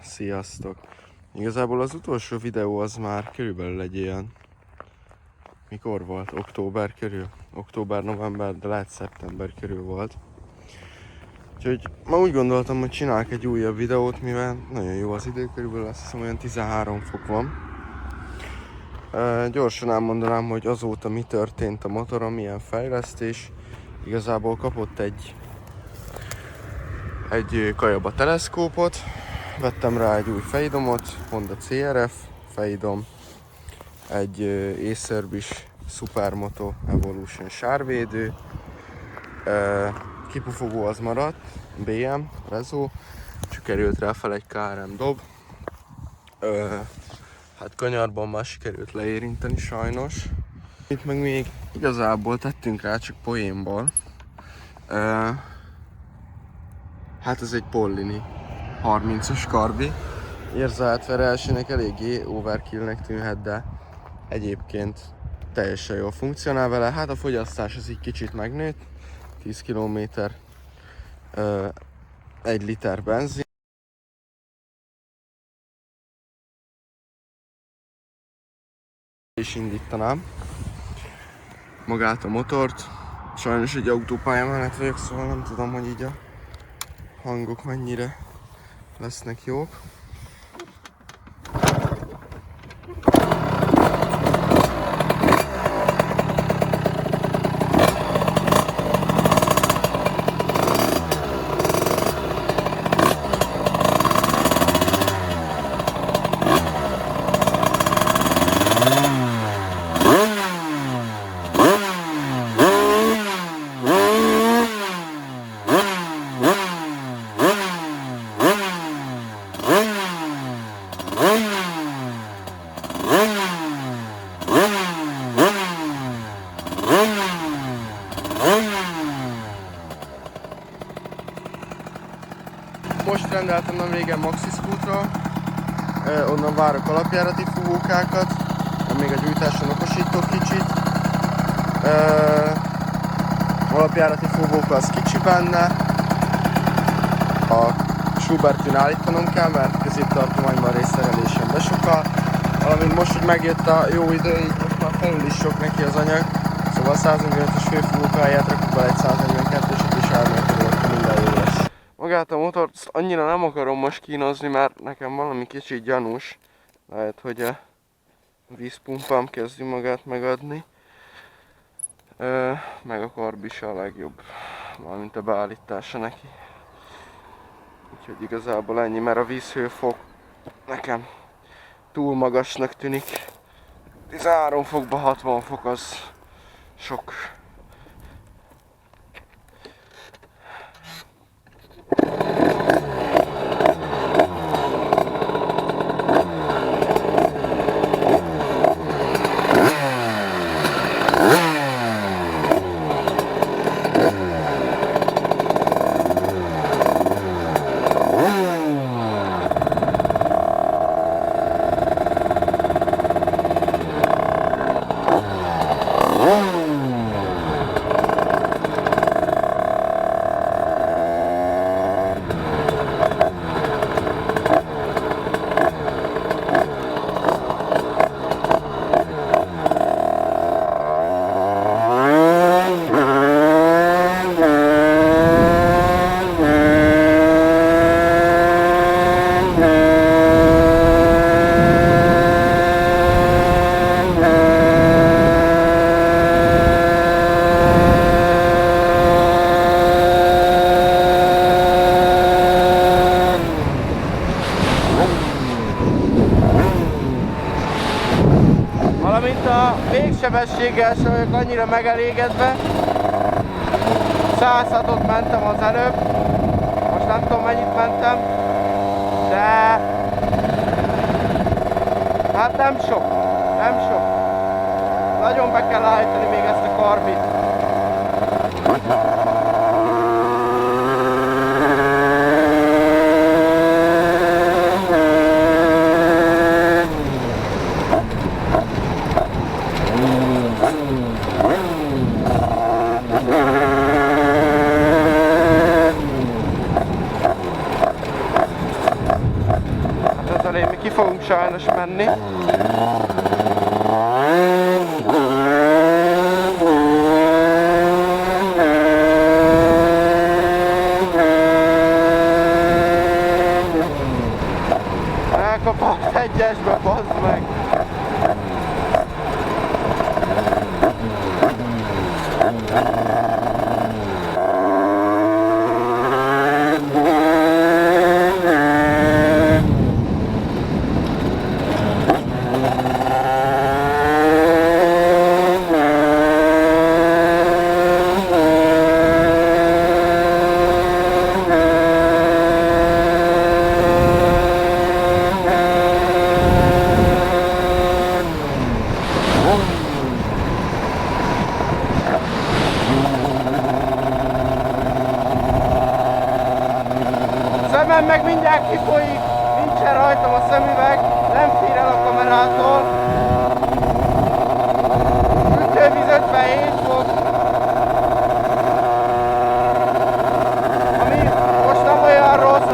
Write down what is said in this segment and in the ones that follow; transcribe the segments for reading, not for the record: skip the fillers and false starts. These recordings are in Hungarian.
Sziasztok! Igazából az utolsó videó az már körülbelül egy ilyen... Mikor volt? Október körül? Október-november, de lehet szeptember körül volt. Úgyhogy ma úgy gondoltam, hogy csinálok egy újabb videót, mivel nagyon jó az idő, körülbelül azt hiszem olyan 13 fok van. Gyorsan elmondanám, hogy azóta mi történt a motoron, milyen fejlesztés. Igazából kapott egy Kajaba teleszkópot, vettem rá egy új fejdomot, Honda CRF fejdom, egy Acerbis Supermoto Evolution sárvédő, kipufogó az maradt, BM, Rezo, csak került rá fel egy KRM dob. Hát kanyarban már sikerült leérinteni sajnos. Itt meg még igazából tettünk rá csak poénból. Hát ez egy Pollini 30-as karbi. Érzáltver elsőnek eléggé overkillnek tűnhet, de egyébként teljesen jól funkcionál vele. Hát a fogyasztás az így kicsit megnőtt. 10 km 1 liter benzin. És indítanám magát a motort. Sajnos egy autópálya mellett vagyok, szóval nem tudom, hogy így a hangok mennyire lesznek jók. Most rendeltem nem régen Maxi Scootra, onnan várok alapjárati fúvókákat, még a gyújtáson okosítok kicsit. Alapjárati fúvóka az kicsi benne, a Schubertűn állítanom kell, mert középtartományban részszerelésem besokkal. Valamint most, hogy megjött a jó idő, így most már felül is sok neki az anyag, szóval 145-ös főfúvóka helyett rakok bele egy 142-eset és elmélkedő, akkor minden jó lesz. Magát a motort annyira nem akarom most kínozni, mert nekem valami kicsit gyanús. Lehet, hogy a vízpumpám kezdi magát megadni. Meg a karb is a legjobb, valamint a beállítása neki. Úgyhogy igazából ennyi, mert a vízhőfok nekem túl magasnak tűnik. 13 fokba 60 fok az sok. Valamint a végsebességgel sem vagyok annyira megelégedve. 106-ot mentem az előbb, most nem tudom mennyit mentem, de hát nem sok. Nagyon be kell állítani még ezt a karbit. az elején mi ki fogunk sajnos menni. Elkapott egyesbe, bazd meg! Szemem meg mindjárt kifolyik, nincsen rajtam a szemüveg, nem fér el a kamerától. Ütővíz 57 fok. Ami most nem olyan rossz.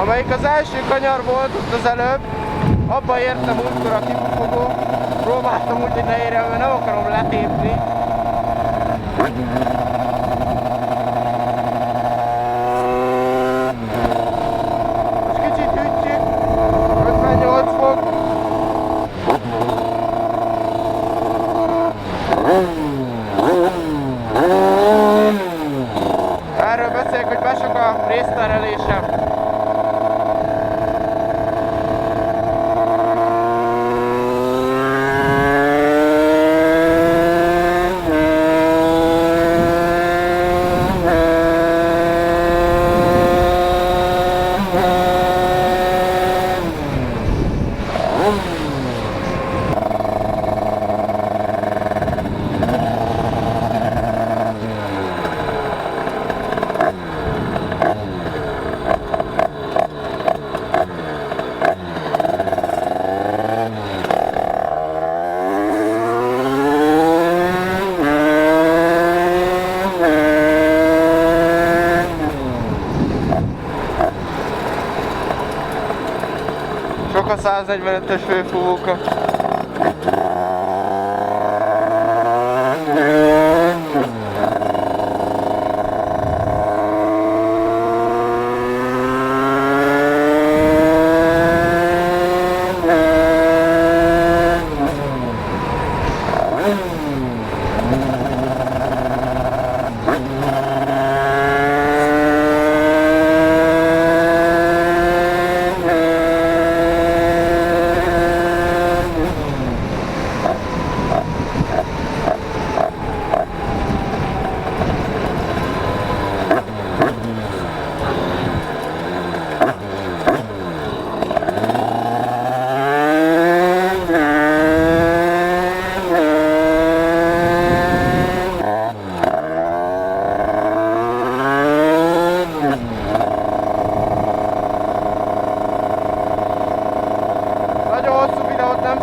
Amelyik az első kanyar volt ott az előbb, abba értem útkor a kipufogó. Próbáltam úgy, hogy ne érjem, mert nem akarom letépni. Most kicsit hűtjük, 58 fok. Erről beszélek, hogy besok a részterelésem. Sok a 145-ös főfúvóka.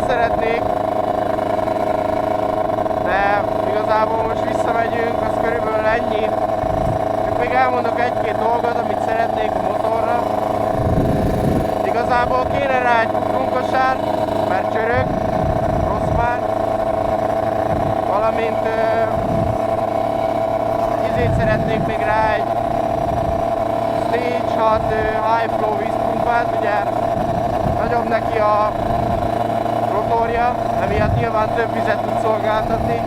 szeretnék, de igazából most visszamegyünk, az körülbelül ennyi. Csak még elmondok egy-két dolgot, amit szeretnék a motorra. Igazából kéne rá egy kutrunkosár, mert csörög, rossz már. Valamint szeretnék még rá egy Stage 6 High Flow vízpumpát, ugye nagyobb neki a rotorja, emiatt nyilván több vizet tud szolgáltatni,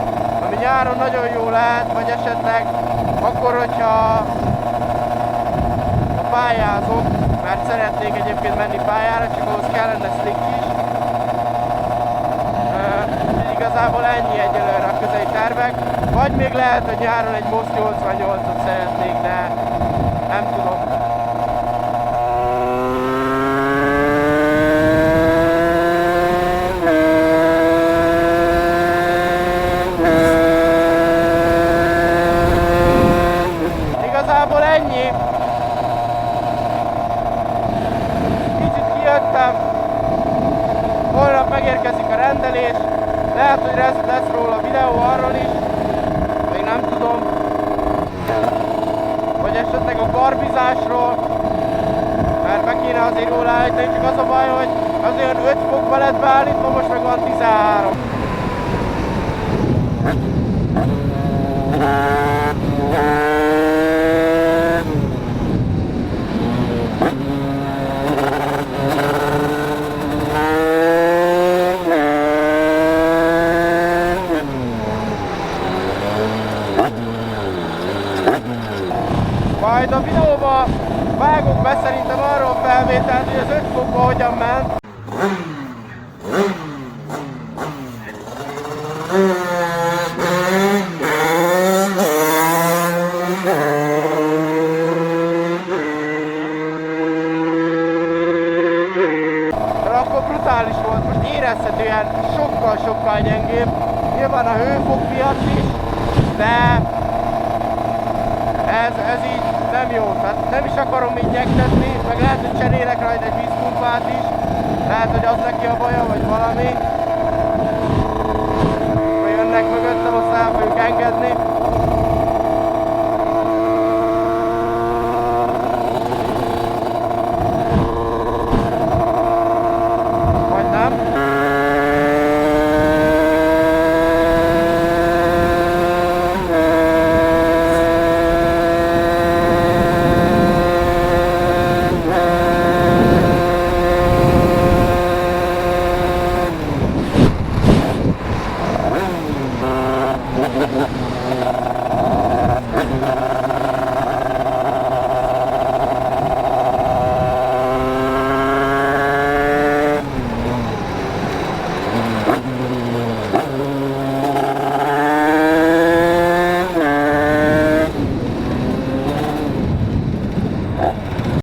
ami nyáron nagyon jó lehet, vagy esetleg akkor, hogyha a pályázok, mert szeretnék egyébként menni pályára, csak ahhoz kellene slick is. Igazából ennyi egyelőre a közeli tervek, vagy még lehet, hogy nyáron egy MOSZ 88-ot szeretnék, de nem tudom. Igazából ennyi. Kicsit kijöttem. Holnap megérkezik a rendelés. Lehet, hogy lesz róla videó arról is. Még nem tudom. Vagy esetleg a barbizásról. Mert be kéne azért róla állítani, csak az a baj, hogy azért 5 fokba lett beállítva, most meg van 13. Majd a videóban vágok be szerintem arról felvételt, hogy az 5 fokba hogyan ment. De akkor brutális volt, most érezhetően sokkal gyengébb. Nyilván a hőfok miatt is, de ez így nem jó, tehát nem is akarom így nyegtetni, meg lehet, hogy cserélek rajta egy vízpumpát is, lehet, hogy az neki a baja, vagy valami. Ha jönnek mögöttem, azt el fogjuk engedni.